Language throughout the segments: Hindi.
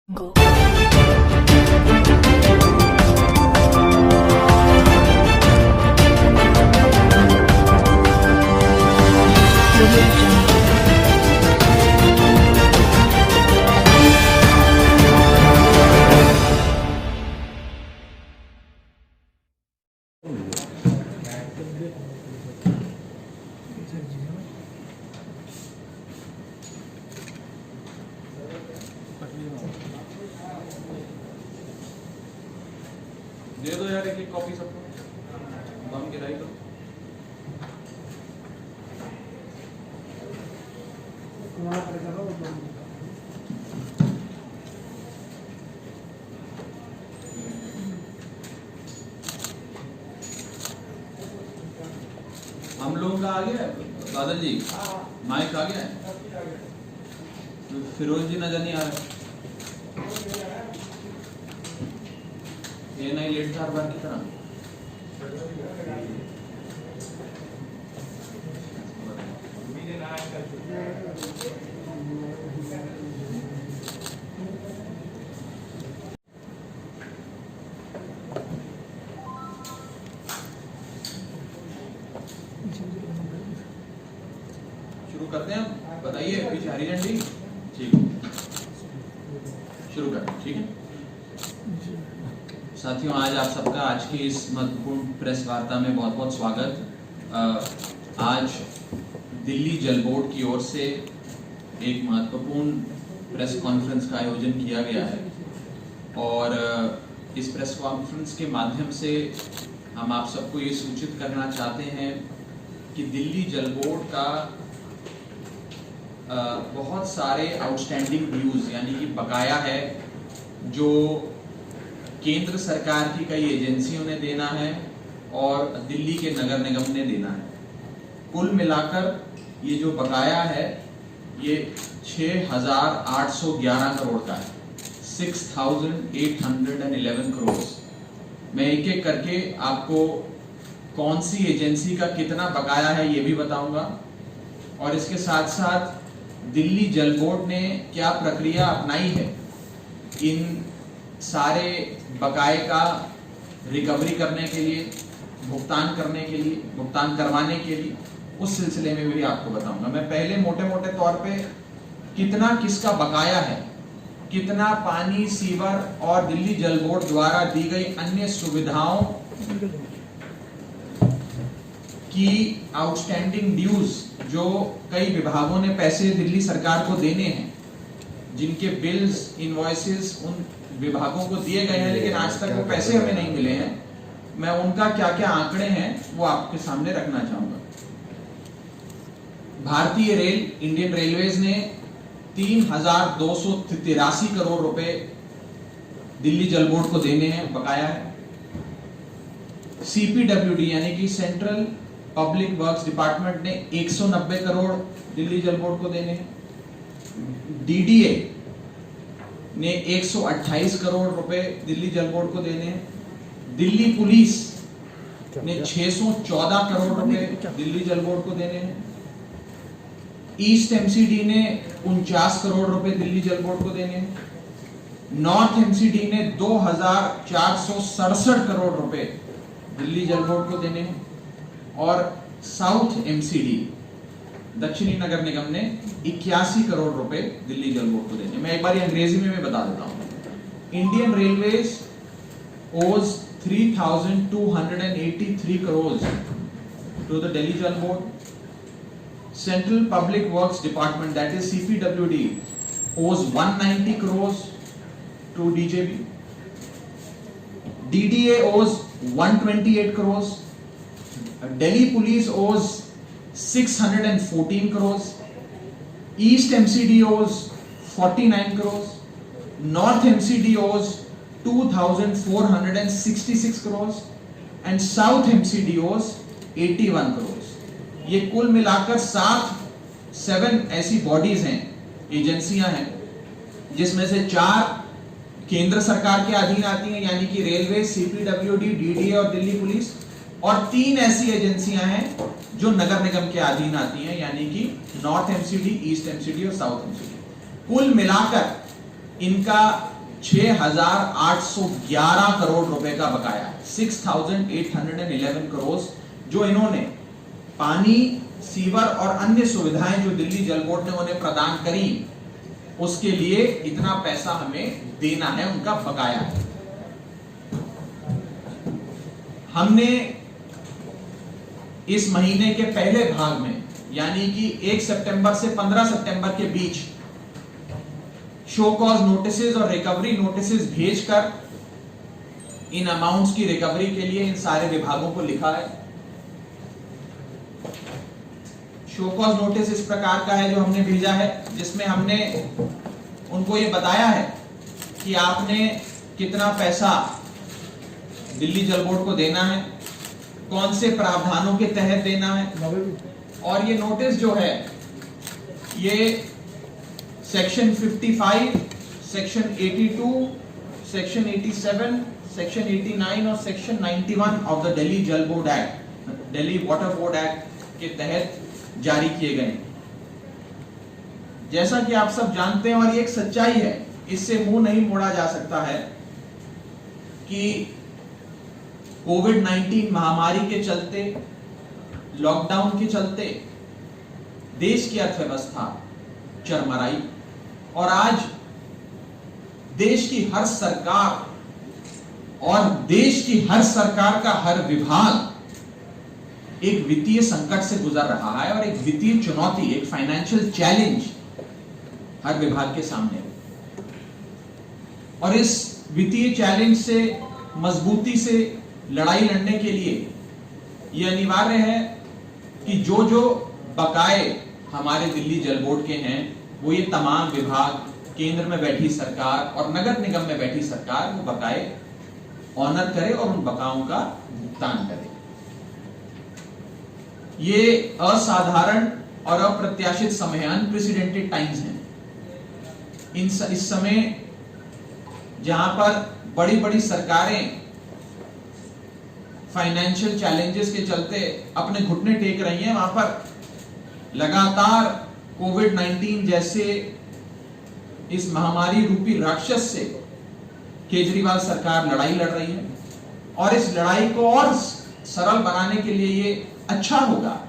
Go. दे दो यार एक कॉपी सबको दम गिराई दो। हम लोगों का आ गया है बादल जी, माइक आ गया है। फिरोज जी नजर नहीं आ रहे। ये नहीं लेट था हर बार की तरह। शुरू करते हैं हम, बताइए पीछे हरी झंडी। ठीक, शुरू करते हैं। ठीक है साथियों, आज आप सबका आज की इस महत्वपूर्ण प्रेस वार्ता में बहुत बहुत स्वागत। आज दिल्ली जल बोर्ड की ओर से एक महत्वपूर्ण प्रेस कॉन्फ्रेंस का आयोजन किया गया है और इस प्रेस कॉन्फ्रेंस के माध्यम से हम आप सबको ये सूचित करना चाहते हैं कि दिल्ली जल बोर्ड का बहुत सारे आउटस्टैंडिंग ड्यूज यानी कि बकाया है जो केंद्र सरकार की कई एजेंसियों ने देना है और दिल्ली के नगर निगम ने देना है। कुल मिलाकर ये जो बकाया है ये 6,811 करोड़ का है, 6,811 करोड़। मैं एक एक करके आपको कौन सी एजेंसी का कितना बकाया है ये भी बताऊंगा और इसके साथ साथ दिल्ली जल बोर्ड ने क्या प्रक्रिया अपनाई है इन सारे बकाए का रिकवरी करने के लिए, भुगतान करने के लिए, भुगतान करवाने के लिए, उस सिलसिले में भी आपको बताऊंगा। मैं पहले मोटे मोटे तौर पे कितना किसका बकाया है, कितना पानी, सीवर और दिल्ली जल बोर्ड द्वारा दी गई अन्य सुविधाओं की आउटस्टैंडिंग ड्यूज जो कई विभागों ने पैसे दिल्ली सरकार को देने हैं, जिनके बिल्स, इनवॉइसेस उन विभागों को दिए गए हैं लेकिन आज तक वो पैसे हमें नहीं मिले हैं, मैं उनका क्या क्या आंकड़े हैं वो आपके सामने रखना चाहूंगा। भारतीय रेल, इंडियन रेलवेज ने 3,283 करोड़ रुपए दिल्ली जल बोर्ड को देने हैं, बकाया है। CPWD यानी कि सेंट्रल पब्लिक वर्क्स डिपार्टमेंट ने 190 करोड़ दिल्ली जल बोर्ड को देने हैं। DDA ने 128 करोड़ रुपए दिल्ली जल बोर्ड को देने हैं। दिल्ली पुलिस ने 614 करोड़ रुपए दिल्ली जल बोर्ड को देने हैं। ईस्ट MCD ने 49 करोड़ रुपए दिल्ली जल बोर्ड को देने हैं। नॉर्थ MCD ने 2,467 करोड़ रुपए दिल्ली जल बोर्ड को देने हैं और साउथ MCD दक्षिणी नगर निगम ने 81 करोड़ रुपए दिल्ली जल बोर्ड को देने। मैं एक बार अंग्रेजी में बता देता हूं। इंडियन रेलवेज ओज 3,283 करोड़ टू द दिल्ली जल board. Central public works department that is CPWD ओज 190 करोड़ टू DJB। DDA ओज 128 करोड़। दिल्ली पुलिस ओज 614 crores, East MCD owes 49 crores, North MCD owes 2,466 crores and South MCD owes 81 crores। ये कुल मिलाकर 7 ऐसी बॉडीज हैं, एजेंसियां हैं, जिसमें से 4 केंद्र सरकार के अधीन आती हैं यानी कि रेलवे, CPWD, DDA और दिल्ली पुलिस, और 3 ऐसी एजेंसियां हैं जो नगर निगम के अधीन आती हैं यानी कि नॉर्थ MCD, ईस्ट MCD और साउथ MCD। कुल मिलाकर इनका 6,811 करोड़ रुपए का बकाया है। 6,811 करोड़ जो इन्होंने पानी, सीवर और अन्य सुविधाएं जो दिल्ली जल बोर्ड ने उन्हें प्रदान करी, उसके लिए इतना पैसा हमें देना है, उनका बकाया है। हमने इस महीने के पहले भाग में यानी कि 1 सितंबर से 15 सितंबर के बीच शो कॉज नोटिसेस और रिकवरी नोटिसेस भेजकर इन अमाउंट्स की रिकवरी के लिए इन सारे विभागों को लिखा है। शो कॉज नोटिस इस प्रकार का है जो हमने भेजा है, जिसमें हमने उनको ये बताया है कि आपने कितना पैसा दिल्ली जल बोर्ड को देना है, कौन से प्रावधानों के तहत देना है। और ये नोटिस जो है ये सेक्शन 55, सेक्शन 82, सेक्शन 87, सेक्शन 89 और सेक्शन 91 ऑफ द दिल्ली जल board act, Delhi water board act के तहत जारी किए गए। जैसा कि आप सब जानते हैं और ये एक सच्चाई है, इससे मुंह नहीं मोड़ा जा सकता है कि कोविड-19 महामारी के चलते, लॉकडाउन के चलते देश की अर्थव्यवस्था चरमराई और आज देश की हर सरकार और देश की हर सरकार का हर विभाग एक वित्तीय संकट से गुजर रहा है और एक वित्तीय चुनौती, एक फाइनेंशियल चैलेंज हर विभाग के सामने। और इस वित्तीय चैलेंज से मजबूती से लड़ाई लड़ने के लिए यह अनिवार्य है कि जो जो बकाए हमारे दिल्ली जल बोर्ड के हैं वो ये तमाम विभाग, केंद्र में बैठी सरकार और नगर निगम में बैठी सरकार वो बकाए ऑनर करे और उन बकाओं का भुगतान करे। ये असाधारण और अप्रत्याशित समय है, अनप्रेसिडेंटेड टाइम्स हैं। इस समय जहां पर बड़ी बड़ी सरकारें फाइनेंशियल चैलेंजेस के चलते अपने घुटने टेक रही हैं, वहां पर लगातार कोविड-19 जैसे इस महामारी रूपी राक्षस से केजरीवाल सरकार लड़ाई लड़ रही है। और इस लड़ाई को और सरल बनाने के लिए ये अच्छा होगा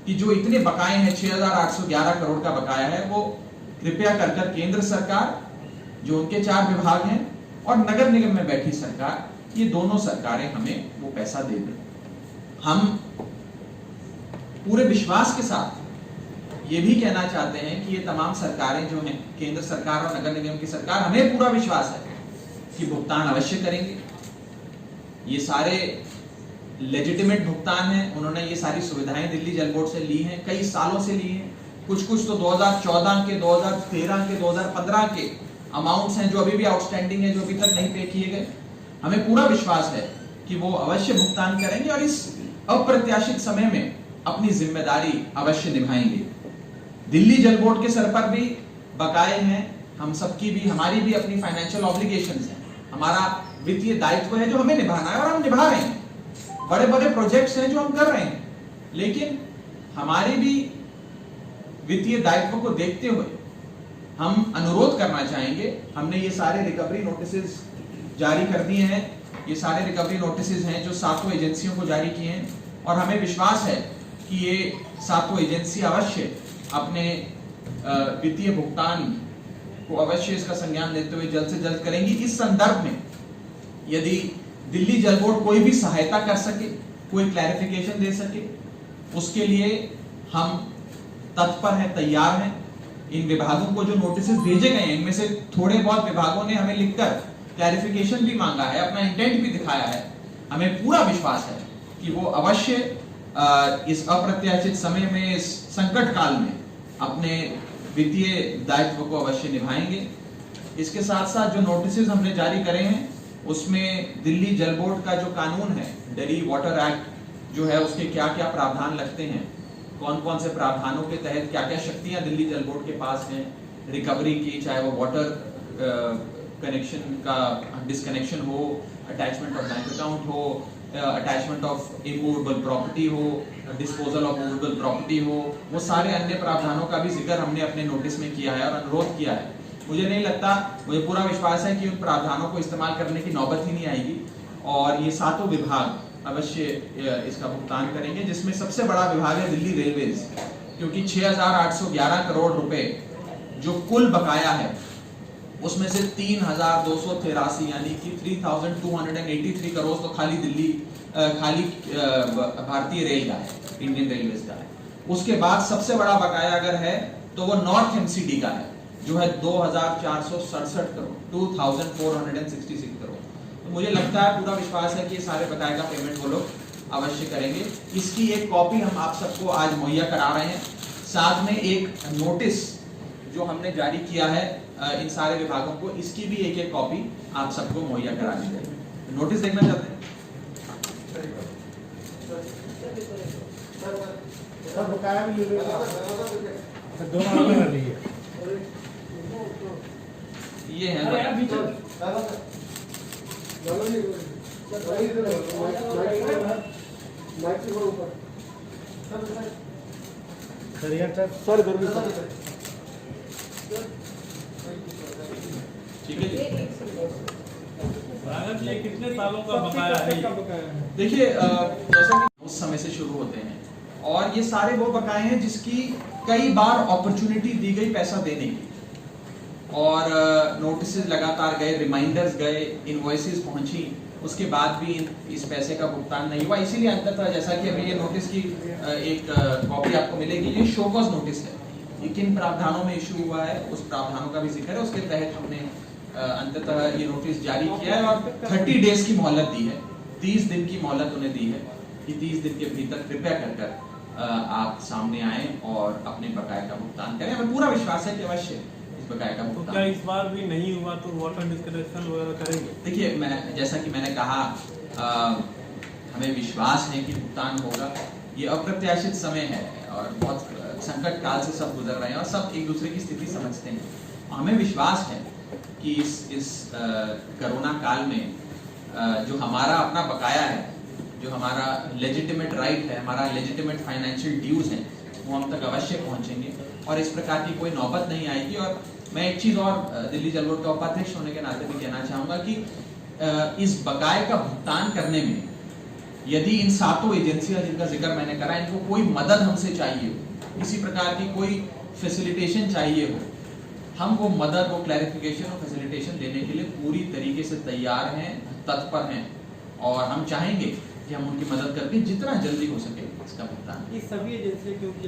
कि जो इतने बकाए हैं, 6,811 करोड़ का बकाया है, वो कृपया कर केंद्र सरकार, जो उनके 4 विभाग हैं, और नगर निगम में बैठी सरकार, ये दोनों सरकारें हमें वो पैसा दे दें। हम पूरे विश्वास के साथ ये भी कहना चाहते हैं कि ये तमाम सरकारें जो हैं, केंद्र सरकार और नगर निगम की सरकार, हमें पूरा विश्वास है कि भुगतान अवश्य करेंगे। ये सारे लेजिटिमेट भुगतान हैं, उन्होंने ये सारी सुविधाएं दिल्ली जल बोर्ड से ली हैं, कई सालों से ली हैं। कुछ तो 2014 के, 2013 के, 2015 के अमाउंट्स हैं जो अभी भी आउटस्टैंडिंग है, जो अभी तक नहीं पे किए गए। हमें पूरा विश्वास है कि वो अवश्य भुगतान करेंगे और इस अप्रत्याशित समय में अपनी जिम्मेदारी अवश्य निभाएंगे। दिल्ली जल बोर्ड के सर पर भी बकाए हैं, हम सबकी भी, हमारी भी अपनी फाइनेंशियल ऑब्लिगेशंस हैं, हमारा वित्तीय दायित्व है जो हमें निभाना है और हम निभा रहे हैं। बड़े बड़े प्रोजेक्ट्स हैं जो हम कर रहे हैं, लेकिन हमारी भी वित्तीय दायित्व को देखते हुए हम अनुरोध करना चाहेंगे। हमने ये सारे रिकवरी नोटिसेस जारी कर दिए हैं, ये सारे रिकवरी नोटिसेस हैं जो 7 एजेंसियों को जारी किए हैं और हमें विश्वास है कि ये 7 एजेंसी अवश्य अपने वित्तीय भुगतान को अवश्य इसका संज्ञान लेते हुए जल्द से जल्द करेंगी। इस संदर्भ में यदि दिल्ली जल बोर्ड कोई भी सहायता कर सके, कोई क्लैरिफिकेशन दे सके, उसके लिए हम तत्पर हैं, तैयार हैं। इन विभागों को जो नोटिसेस भेजे गए हैं, इनमें से थोड़े बहुत विभागों ने हमें लिखकर क्लैरिफिकेशन भी मांगा है, अपना इंटेंट भी दिखाया है। हमें पूरा विश्वास है कि वो अवश्य इस अप्रत्याशित समय में, इस संकट काल में अपने वित्तीय दायित्व को अवश्य निभाएंगे। इसके साथ साथ जो नोटिसेस हमने जारी करे हैं, उसमें दिल्ली जल बोर्ड का जो कानून है, दिल्ली वाटर एक्ट जो है, उसके क्या क्या प्रावधान लगते हैं, कौन कौन से प्रावधानों के तहत क्या क्या शक्तियां दिल्ली जल बोर्ड के पास हैं रिकवरी की, चाहे वो वाटर कनेक्शन का डिसकनेक्शन हो, अटैचमेंट ऑफ बैंक अकाउंट हो, अटैचमेंट ऑफ इमूवेबल प्रॉपर्टी हो, डिस्पोजल ऑफ मूवेबल प्रॉपर्टी हो, वो सारे अन्य प्रावधानों का भी जिक्र हमने अपने नोटिस में किया है और अनुरोध किया है मुझे नहीं लगता, मुझे पूरा विश्वास है कि उन प्रावधानों को इस्तेमाल करने की नौबत ही नहीं आएगी और ये सातों विभाग अवश्य इसका भुगतान करेंगे, जिसमें सबसे बड़ा विभाग है दिल्ली रेलवेज, क्योंकि 6,811 करोड़ रुपए जो कुल बकाया है उसमें से 3,283 यानी कि 3,283 करोड़ तो खाली भारतीय रेल का है, इंडियन रेलवेज का है। उसके बाद सबसे बड़ा बकाया अगर है तो वो नॉर्थ एमसीडी का है जो है 2,467 करोड़, 2,466 करोड़। तो मुझे लगता है, पूरा विश्वास है कि ये सारे बकाये का पेमेंट वो लोग अवश्य करेंगे। इसकी एक कॉपी हम आप सबको आज मुहैया करा रहे हैं, साथ में एक नोटिस जो हमने जारी किया है इन सारे विभागों को, इसकी भी एक एक कॉपी आप सबको मुहैया करा दी जाएगी। नोटिस देखना चाहते हैं? ये है ठीक है जी। कितने सालों का बकाया है? देखिए, जैसा कि उस समय से शुरू होते हैं और ये सारे वो बकाए हैं जिसकी कई बार अपॉर्चुनिटी दी गई पैसा देने की, और नोटिस लगातार गए, रिमाइंडर्स गए, इनवॉइसेस पहुंची, उसके बाद भी इस पैसे का भुगतान नहीं हुआ। इसीलिए अंततः जैसा कि अभी ये नोटिस की एक कॉपी आपको मिलेगी, ये शोकॉज नोटिस है, ये किन प्रावधानों में इशू हुआ है उस प्रावधानों का भी जिक्र है। उसके तहत हमने अंततः ये नोटिस जारी किया है और 30 डेज की मोहलत दी है, 30 दिन की मोहलत उन्हें दी है कि 30 दिन के भीतर कृपया कर आप सामने आए और अपने बकाये का भुगतान करें। हमें पूरा विश्वास है कि अवश्य इस बकाये का भुगतान। तो क्या इस बार भी नहीं हुआ तो वाटर डिस्कनेक्शन वगैरह करेंगे? देखिए, मैं जैसा कि मैंने कहा, हमें विश्वास है कि भुगतान होगा। ये अप्रत्याशित समय है और बहुत संकट काल से सब गुजर रहे हैं और सब एक दूसरे की स्थिति समझते हैं। हमें विश्वास है कि इस कोरोना काल में जो हमारा अपना बकाया है, जो हमारा लेजिटिमेट राइट है, हमारा लेजिटिमेट फाइनेंशियल ड्यूज है, वो हम तक अवश्य पहुंचेंगे और इस प्रकार की कोई नौबत नहीं आएगी। और मैं एक चीज और दिल्ली जल बोर्ड का उपाध्यक्ष होने के नाते भी कहना चाहूंगा कि इस बकाये का भुगतान करने में यदि इन सातों एजेंसियां जिनका जिक्र मैंने करा, इनको कोई मदद हमसे चाहिए हो, किसी प्रकार की कोई फैसिलिटेशन चाहिए हो, हम वो मदद, वो क्लैरिफिकेशन और फैसिलिटेशन देने के लिए पूरी तरीके से तैयार हैं, तत्पर हैं और हम चाहेंगे कि हम उनकी मदद करके जितना जल्दी हो सके इसका भुगतान। ये सभी एजेंसियां क्योंकि